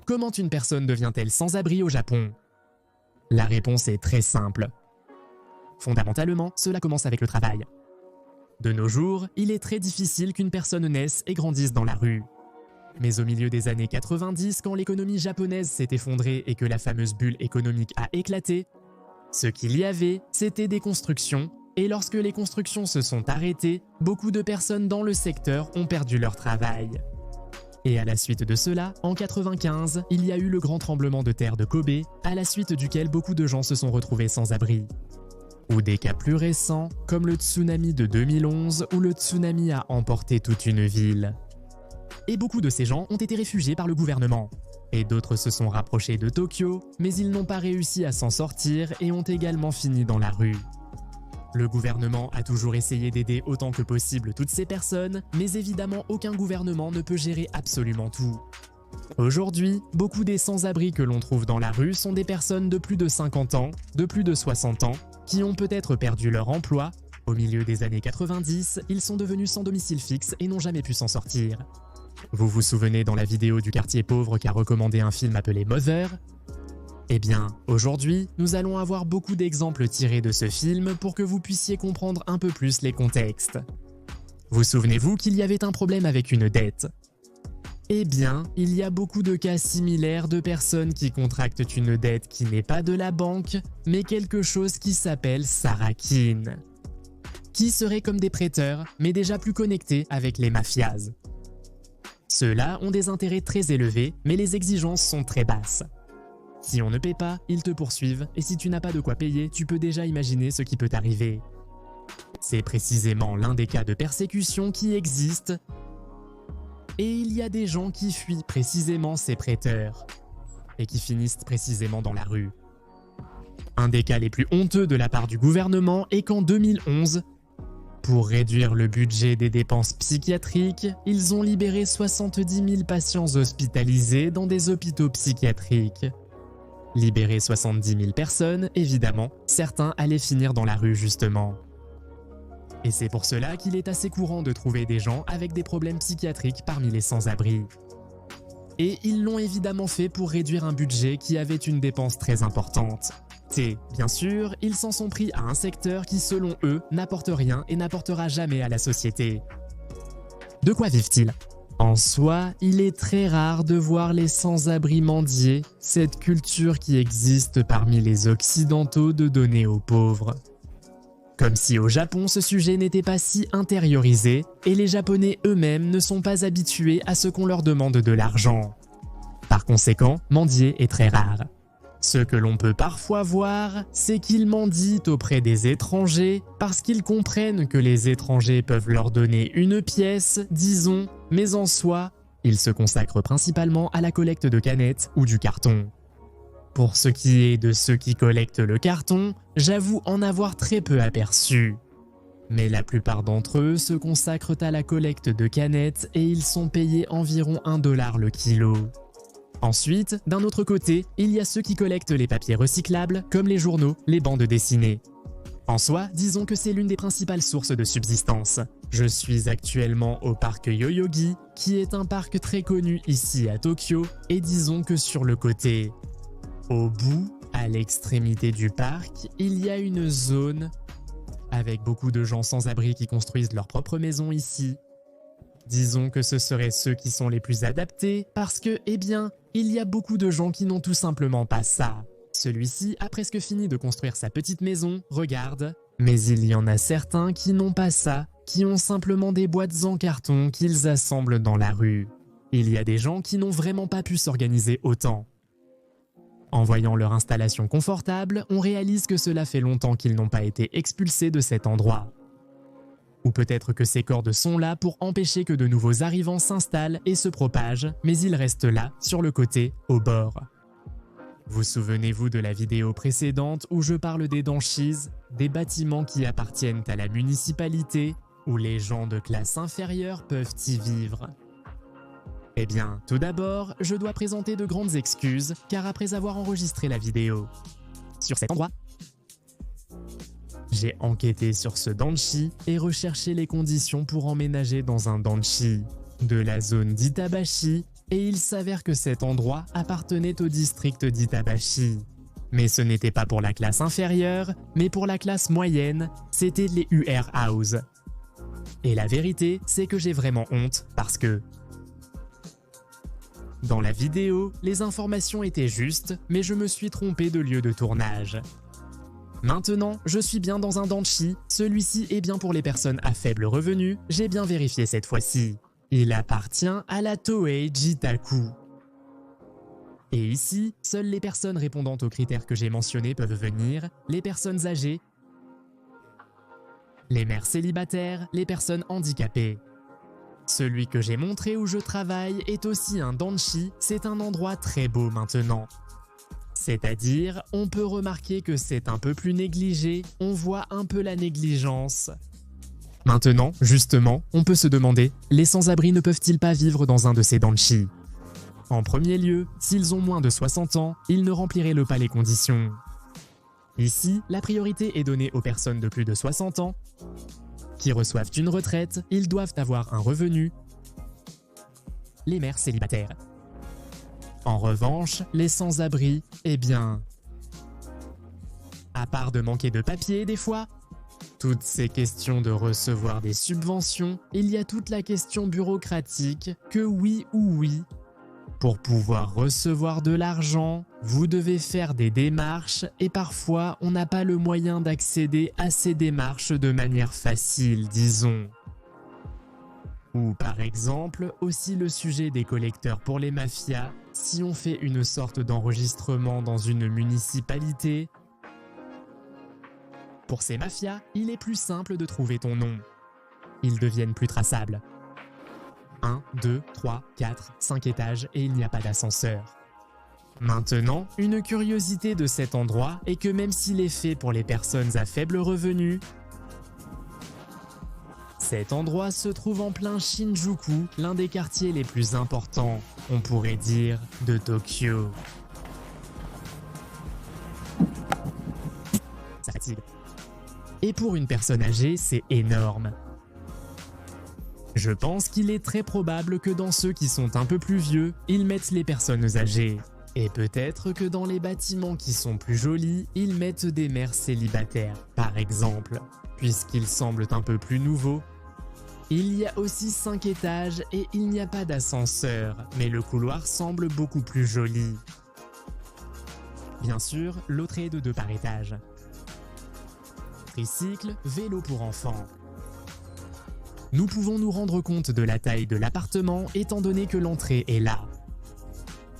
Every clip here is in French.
Comment une personne devient-elle sans abri au Japon? La réponse est très simple. Fondamentalement, cela commence avec le travail. De nos jours, il est très difficile qu'une personne naisse et grandisse dans la rue. Mais au milieu des années 90, quand l'économie japonaise s'est effondrée et que la fameuse bulle économique a éclaté, ce qu'il y avait, c'était des constructions, et lorsque les constructions se sont arrêtées, beaucoup de personnes dans le secteur ont perdu leur travail. Et à la suite de cela, en 95, il y a eu le grand tremblement de terre de Kobe, à la suite duquel beaucoup de gens se sont retrouvés sans abri. Ou des cas plus récents, comme le tsunami de 2011 où le tsunami a emporté toute une ville. Et beaucoup de ces gens ont été réfugiés par le gouvernement. Et d'autres se sont rapprochés de Tokyo, mais ils n'ont pas réussi à s'en sortir et ont également fini dans la rue. Le gouvernement a toujours essayé d'aider autant que possible toutes ces personnes, mais évidemment aucun gouvernement ne peut gérer absolument tout. Aujourd'hui, beaucoup des sans-abri que l'on trouve dans la rue sont des personnes de plus de 50 ans, de plus de 60 ans, qui ont peut-être perdu leur emploi. Au milieu des années 90, ils sont devenus sans domicile fixe et n'ont jamais pu s'en sortir. Vous vous souvenez dans la vidéo du quartier pauvre qu'a recommandé un film appelé Mother? Eh bien, aujourd'hui, nous allons avoir beaucoup d'exemples tirés de ce film pour que vous puissiez comprendre un peu plus les contextes. Vous souvenez-vous qu'il y avait un problème avec une dette? Eh bien, il y a beaucoup de cas similaires de personnes qui contractent une dette qui n'est pas de la banque, mais quelque chose qui s'appelle Sarakin, qui serait comme des prêteurs, mais déjà plus connectés avec les mafias. Ceux-là ont des intérêts très élevés, mais les exigences sont très basses. Si on ne paie pas, ils te poursuivent, et si tu n'as pas de quoi payer, tu peux déjà imaginer ce qui peut arriver. C'est précisément l'un des cas de persécution qui existent, et il y a des gens qui fuient précisément ces prêteurs, et qui finissent précisément dans la rue. Un des cas les plus honteux de la part du gouvernement est qu'en 2011, pour réduire le budget des dépenses psychiatriques, ils ont libéré 70 000 patients hospitalisés dans des hôpitaux psychiatriques. Libérer 70 000 personnes, évidemment, certains allaient finir dans la rue justement. Et c'est pour cela qu'il est assez courant de trouver des gens avec des problèmes psychiatriques parmi les sans-abri. Et ils l'ont évidemment fait pour réduire un budget qui avait une dépense très importante. Et, bien sûr, ils s'en sont pris à un secteur qui, selon eux, n'apporte rien et n'apportera jamais à la société. De quoi vivent-ils? En soi, il est très rare de voir les sans-abri mendier, cette culture qui existe parmi les Occidentaux de donner aux pauvres. Comme si au Japon ce sujet n'était pas si intériorisé, et les Japonais eux-mêmes ne sont pas habitués à ce qu'on leur demande de l'argent. Par conséquent, mendier est très rare. Ce que l'on peut parfois voir, c'est qu'ils mendient auprès des étrangers parce qu'ils comprennent que les étrangers peuvent leur donner une pièce, disons, mais en soi, ils se consacrent principalement à la collecte de canettes ou du carton. Pour ce qui est de ceux qui collectent le carton, j'avoue en avoir très peu aperçu. Mais la plupart d'entre eux se consacrent à la collecte de canettes et ils sont payés environ 1 $ le kilo. Ensuite, d'un autre côté, il y a ceux qui collectent les papiers recyclables, comme les journaux, les bandes dessinées. En soi, disons que c'est l'une des principales sources de subsistance. Je suis actuellement au parc Yoyogi, qui est un parc très connu ici à Tokyo, et disons que sur le côté, au bout, à l'extrémité du parc, il y a une zone avec beaucoup de gens sans abri qui construisent leur propre maison ici. Disons que ce seraient ceux qui sont les plus adaptés parce que, eh bien, il y a beaucoup de gens qui n'ont tout simplement pas ça. Celui-ci a presque fini de construire sa petite maison, regarde. Mais il y en a certains qui n'ont pas ça, qui ont simplement des boîtes en carton qu'ils assemblent dans la rue. Il y a des gens qui n'ont vraiment pas pu s'organiser autant. En voyant leur installation confortable, on réalise que cela fait longtemps qu'ils n'ont pas été expulsés de cet endroit. Ou peut-être que ces cordes sont là pour empêcher que de nouveaux arrivants s'installent et se propagent, mais ils restent là, sur le côté, au bord. Vous souvenez-vous de la vidéo précédente où je parle des danshiz, des bâtiments qui appartiennent à la municipalité, où les gens de classe inférieure peuvent y vivre? Eh bien, tout d'abord, je dois présenter de grandes excuses, car après avoir enregistré la vidéo sur cet endroit, j'ai enquêté sur ce danshi et recherché les conditions pour emménager dans un danshi de la zone d'Itabashi, et il s'avère que cet endroit appartenait au district d'Itabashi. Mais ce n'était pas pour la classe inférieure, mais pour la classe moyenne, c'était les UR House. Et la vérité, c'est que j'ai vraiment honte parce que dans la vidéo, les informations étaient justes, mais je me suis trompé de lieu de tournage. Maintenant, je suis bien dans un danchi, celui-ci est bien pour les personnes à faible revenu, j'ai bien vérifié cette fois-ci. Il appartient à la Toei Jitaku. Et ici, seules les personnes répondant aux critères que j'ai mentionnés peuvent venir, les personnes âgées, les mères célibataires, les personnes handicapées. Celui que j'ai montré où je travaille est aussi un danchi, c'est un endroit très beau maintenant. C'est-à-dire, on peut remarquer que c'est un peu plus négligé, on voit un peu la négligence. Maintenant, justement, on peut se demander, les sans-abri ne peuvent-ils pas vivre dans un de ces danchi? En premier lieu, s'ils ont moins de 60 ans, ils ne rempliraient pas les conditions. Ici, la priorité est donnée aux personnes de plus de 60 ans qui reçoivent une retraite, ils doivent avoir un revenu. Les mères célibataires. En revanche, les sans-abri, eh bien, à part de manquer de papier des fois, toutes ces questions de recevoir des subventions, il y a toute la question bureaucratique que oui ou oui, pour pouvoir recevoir de l'argent, vous devez faire des démarches et parfois on n'a pas le moyen d'accéder à ces démarches de manière facile, disons. Ou par exemple, aussi le sujet des collecteurs pour les mafias, si on fait une sorte d'enregistrement dans une municipalité, pour ces mafias, il est plus simple de trouver ton nom. Ils deviennent plus traçables. 1, 2, 3, 4, 5 étages et il n'y a pas d'ascenseur. Maintenant, une curiosité de cet endroit est que même s'il est fait pour les personnes à faible revenu, cet endroit se trouve en plein Shinjuku, l'un des quartiers les plus importants, on pourrait dire, de Tokyo. Ça fatigue. Et pour une personne âgée, c'est énorme. Je pense qu'il est très probable que dans ceux qui sont un peu plus vieux, ils mettent les personnes âgées. Et peut-être que dans les bâtiments qui sont plus jolis, ils mettent des mères célibataires, par exemple, puisqu'ils semblent un peu plus nouveaux. Il y a aussi 5 étages et il n'y a pas d'ascenseur, mais le couloir semble beaucoup plus joli. Bien sûr, l'autre est de 2 par étage. Tricycle, vélo pour enfants. Nous pouvons nous rendre compte de la taille de l'appartement étant donné que l'entrée est là.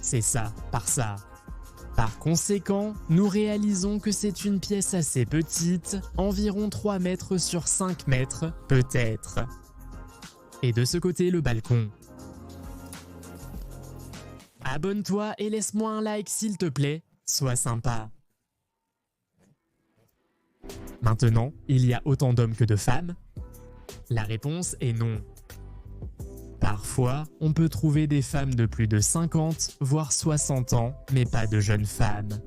C'est ça, par ça. Par conséquent, nous réalisons que c'est une pièce assez petite, environ 3 mètres sur 5 mètres, peut-être. Et de ce côté, le balcon. Abonne-toi et laisse-moi un like s'il te plaît, sois sympa. Maintenant, il y a autant d'hommes que de femmes? La réponse est non. Parfois, on peut trouver des femmes de plus de 50, voire 60 ans, mais pas de jeunes femmes.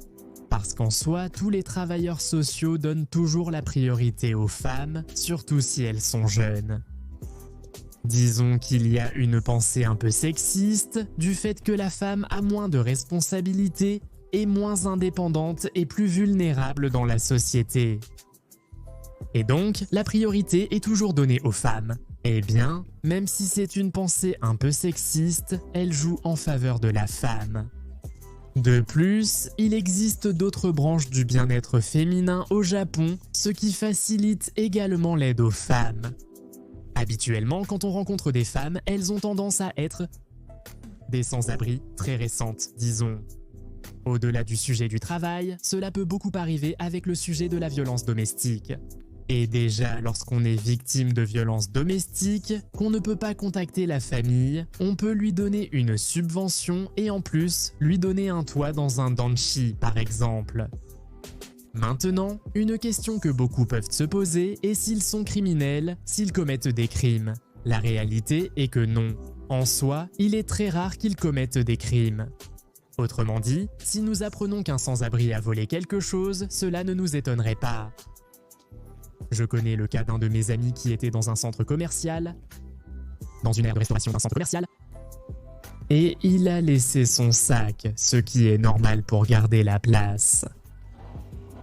Parce qu'en soi, tous les travailleurs sociaux donnent toujours la priorité aux femmes, surtout si elles sont jeunes. Disons qu'il y a une pensée un peu sexiste, du fait que la femme a moins de responsabilités, est moins indépendante et plus vulnérable dans la société. Et donc, la priorité est toujours donnée aux femmes. Eh bien, même si c'est une pensée un peu sexiste, elle joue en faveur de la femme. De plus, il existe d'autres branches du bien-être féminin au Japon, ce qui facilite également l'aide aux femmes. Habituellement, quand on rencontre des femmes, elles ont tendance à être des sans-abri très récentes, disons. Au-delà du sujet du travail, cela peut beaucoup arriver avec le sujet de la violence domestique. Et déjà, lorsqu'on est victime de violences domestiques, qu'on ne peut pas contacter la famille, on peut lui donner une subvention et en plus, lui donner un toit dans un danchi, par exemple. Maintenant, une question que beaucoup peuvent se poser est s'ils sont criminels, s'ils commettent des crimes. La réalité est que non. En soi, il est très rare qu'ils commettent des crimes. Autrement dit, si nous apprenons qu'un sans-abri a volé quelque chose, cela ne nous étonnerait pas. Je connais le cas d'un de mes amis qui était dans un centre commercial, dans une aire de restauration d'un centre commercial. Et il a laissé son sac, ce qui est normal pour garder la place.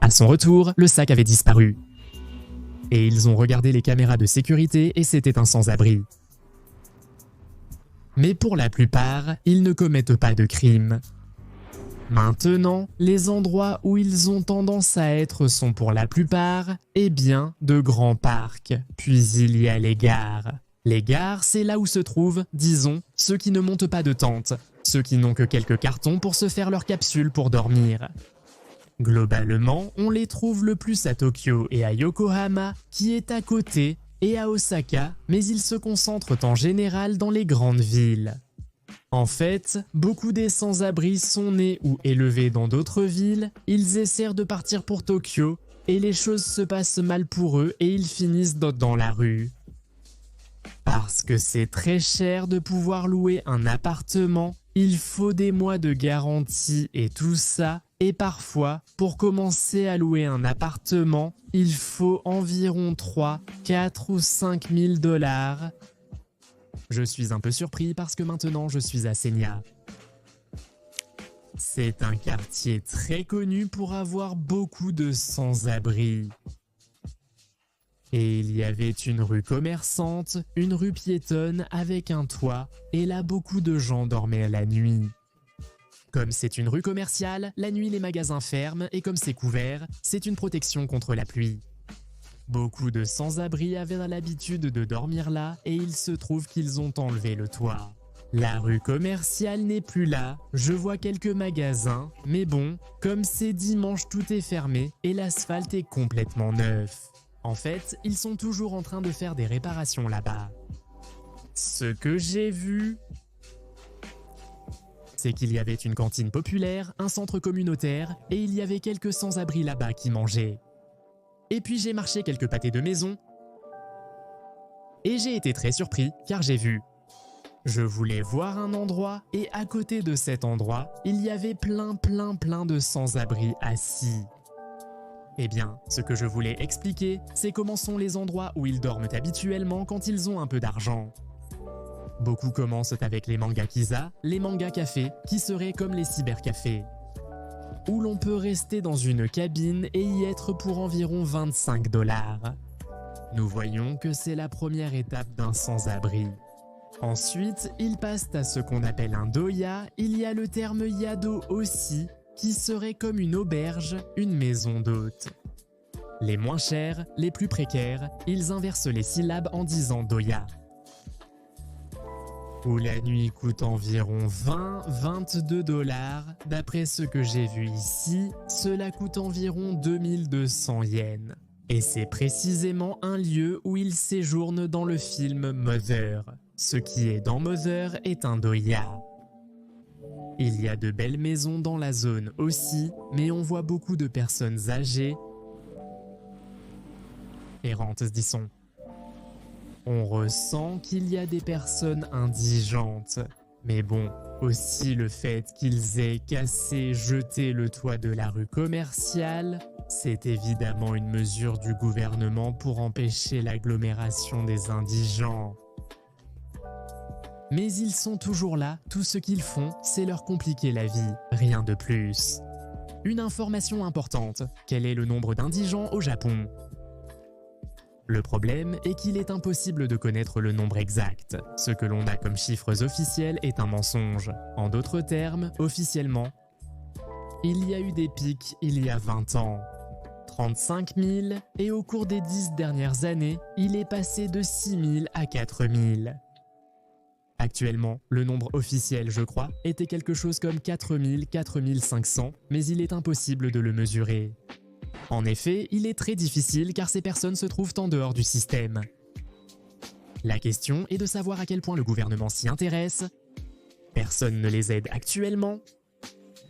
À son retour, le sac avait disparu. Et ils ont regardé les caméras de sécurité et c'était un sans-abri. Mais pour la plupart, ils ne commettent pas de crimes. Maintenant, les endroits où ils ont tendance à être sont pour la plupart, de grands parcs. Puis il y a les gares. Les gares, c'est là où se trouvent, disons, ceux qui ne montent pas de tente, ceux qui n'ont que quelques cartons pour se faire leur capsule pour dormir. Globalement, on les trouve le plus à Tokyo et à Yokohama, qui est à côté, et à Osaka, mais ils se concentrent en général dans les grandes villes. En fait, beaucoup des sans-abri sont nés ou élevés dans d'autres villes, ils essaient de partir pour Tokyo, et les choses se passent mal pour eux et ils finissent dans la rue. Parce que c'est très cher de pouvoir louer un appartement, il faut des mois de garantie et tout ça, et parfois, pour commencer à louer un appartement, il faut environ 3, 4 ou 5 000 $. Je suis un peu surpris parce que maintenant je suis à Senya. C'est un quartier très connu pour avoir beaucoup de sans-abri. Et il y avait une rue commerçante, une rue piétonne avec un toit, et là beaucoup de gens dormaient la nuit. Comme c'est une rue commerciale, la nuit les magasins ferment et comme c'est couvert, c'est une protection contre la pluie. Beaucoup de sans-abri avaient l'habitude de dormir là et il se trouve qu'ils ont enlevé le toit. La rue commerciale n'est plus là, je vois quelques magasins, mais bon, comme c'est dimanche tout est fermé et l'asphalte est complètement neuf. En fait, ils sont toujours en train de faire des réparations là-bas. Ce que j'ai vu, c'est qu'il y avait une cantine populaire, un centre communautaire et il y avait quelques sans-abri là-bas qui mangeaient. Et puis j'ai marché quelques pâtés de maison et j'ai été très surpris car j'ai vu. Je voulais voir un endroit et à côté de cet endroit, il y avait plein de sans-abri assis. Eh bien, ce que je voulais expliquer, c'est comment sont les endroits où ils dorment habituellement quand ils ont un peu d'argent. Beaucoup commencent avec les manga Kiza, les manga cafés, qui seraient comme les cybercafés, où l'on peut rester dans une cabine et y être pour environ 25 $. Nous voyons que c'est la première étape d'un sans-abri. Ensuite, ils passent à ce qu'on appelle un doya, il y a le terme yado aussi, qui serait comme une auberge, une maison d'hôte. Les moins chers, les plus précaires, ils inversent les syllabes en disant doya. Où la nuit coûte environ 20-22 $. D'après ce que j'ai vu ici, cela coûte environ 2200 yens. Et c'est précisément un lieu où il séjourne dans le film Mother. Ce qui est dans Mother est un doya. Il y a de belles maisons dans la zone aussi, mais on voit beaucoup de personnes âgées, errantes disons. On ressent qu'il y a des personnes indigentes. Mais bon, aussi le fait qu'ils aient cassé, jeté le toit de la rue commerciale, c'est évidemment une mesure du gouvernement pour empêcher l'agglomération des indigents. Mais ils sont toujours là, tout ce qu'ils font, c'est leur compliquer la vie, rien de plus. Une information importante, quel est le nombre d'indigents au Japon ? Le problème est qu'il est impossible de connaître le nombre exact. Ce que l'on a comme chiffres officiels est un mensonge. En d'autres termes, officiellement, il y a eu des pics il y a 20 ans. 35 000 et au cours des 10 dernières années, il est passé de 6 000 à 4 000. Actuellement, le nombre officiel, je crois, était quelque chose comme 4 000, 4 500, mais il est impossible de le mesurer. En effet, il est très difficile car ces personnes se trouvent en dehors du système. La question est de savoir à quel point le gouvernement s'y intéresse. Personne ne les aide actuellement.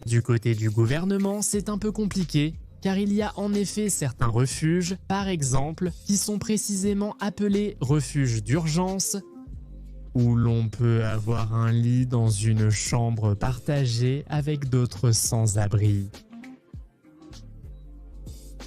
Du côté du gouvernement, c'est un peu compliqué car il y a en effet certains refuges, par exemple, qui sont précisément appelés refuges d'urgence, où l'on peut avoir un lit dans une chambre partagée avec d'autres sans-abri.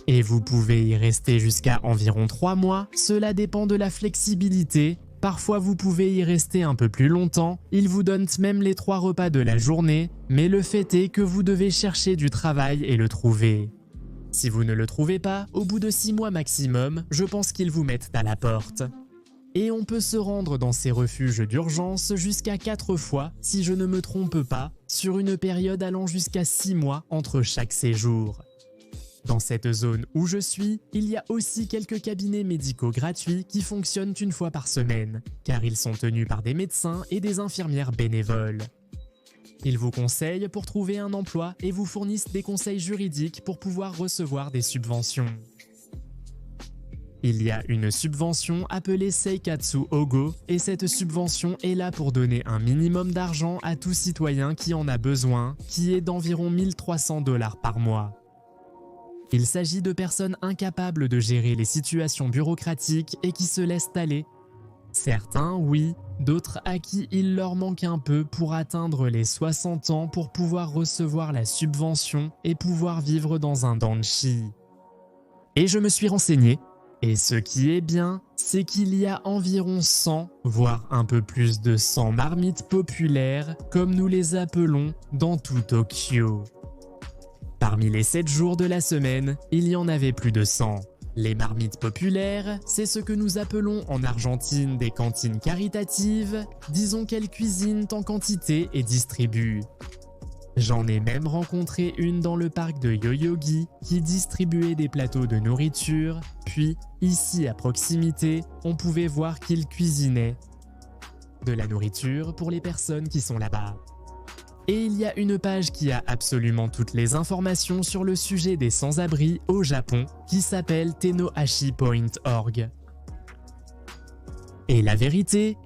Et vous pouvez y rester jusqu'à environ 3 mois, cela dépend de la flexibilité, Parfois vous pouvez y rester un peu plus longtemps, ils vous donnent même les 3 repas de la journée, mais le fait est que vous devez chercher du travail et le trouver. Si vous ne le trouvez pas, au bout de 6 mois maximum, je pense qu'ils vous mettent à la porte. Et on peut se rendre dans ces refuges d'urgence jusqu'à 4 fois, si je ne me trompe pas, sur une période allant jusqu'à 6 mois entre chaque séjour. Dans cette zone où je suis, il y a aussi quelques cabinets médicaux gratuits qui fonctionnent une fois par semaine, car ils sont tenus par des médecins et des infirmières bénévoles. Ils vous conseillent pour trouver un emploi et vous fournissent des conseils juridiques pour pouvoir recevoir des subventions. Il y a une subvention appelée Seikatsu Ogo et cette subvention est là pour donner un minimum d'argent à tout citoyen qui en a besoin, qui est d'environ 1 300 $ par mois. Il s'agit de personnes incapables de gérer les situations bureaucratiques et qui se laissent aller. Certains, oui, d'autres à qui il leur manque un peu pour atteindre les 60 ans pour pouvoir recevoir la subvention et pouvoir vivre dans un danchi. Et je me suis renseigné, et ce qui est bien, c'est qu'il y a environ 100, voire un peu plus de 100 marmites populaires, comme nous les appelons, dans tout Tokyo. Parmi les 7 jours de la semaine, il y en avait plus de 100. Les marmites populaires, c'est ce que nous appelons en Argentine des cantines caritatives, disons qu'elles cuisinent en quantité et distribuent. J'en ai même rencontré une dans le parc de Yoyogi qui distribuait des plateaux de nourriture, puis, ici à proximité, on pouvait voir qu'ils cuisinaient de la nourriture pour les personnes qui sont là-bas. Et il y a une page qui a absolument toutes les informations sur le sujet des sans-abri au Japon qui s'appelle tenohashi.org. Et la vérité,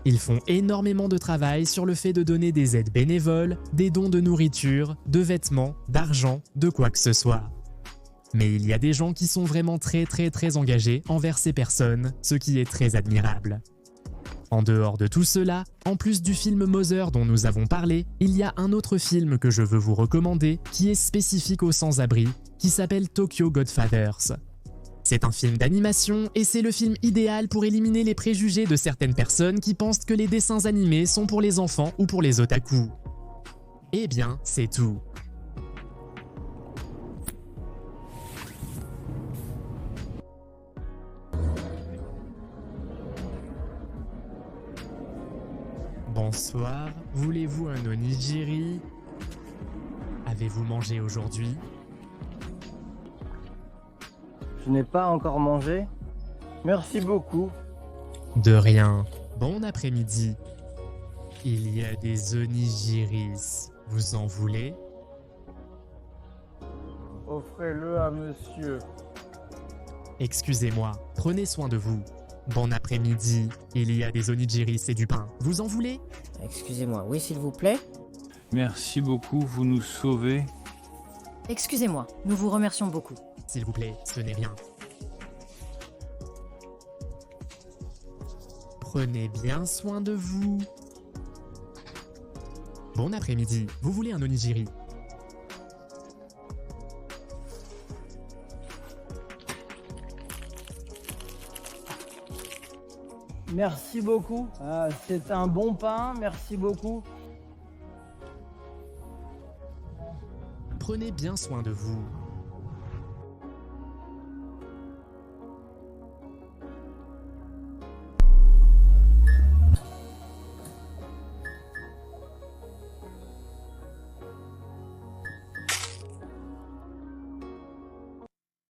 ils font énormément de travail sur le fait de donner des aides bénévoles, des dons de nourriture, de vêtements, d'argent, de quoi que ce soit. Mais il y a des gens qui sont vraiment très engagés envers ces personnes, ce qui est très admirable. En dehors de tout cela, en plus du film Mother dont nous avons parlé, il y a un autre film que je veux vous recommander qui est spécifique aux sans-abri, qui s'appelle Tokyo Godfathers. C'est un film d'animation et c'est le film idéal pour éliminer les préjugés de certaines personnes qui pensent que les dessins animés sont pour les enfants ou pour les otaku. Eh bien, c'est tout. Bonsoir, voulez-vous un onigiri? Avez-vous mangé aujourd'hui? Je n'ai pas encore mangé. Merci beaucoup. De rien. Bon après-midi. Il y a des onigiris. Vous en voulez? Offrez-le à monsieur. Excusez-moi, prenez soin de vous. Bon après-midi. Il y a des onigiris et du pain. Vous en voulez? Excusez-moi, oui s'il vous plaît? Merci beaucoup, vous nous sauvez. Excusez-moi, nous vous remercions beaucoup. S'il vous plaît, ce n'est rien. Prenez bien soin de vous. Bon après-midi. Vous voulez un onigiri? Merci beaucoup. C'est un bon pain, merci beaucoup. Prenez bien soin de vous.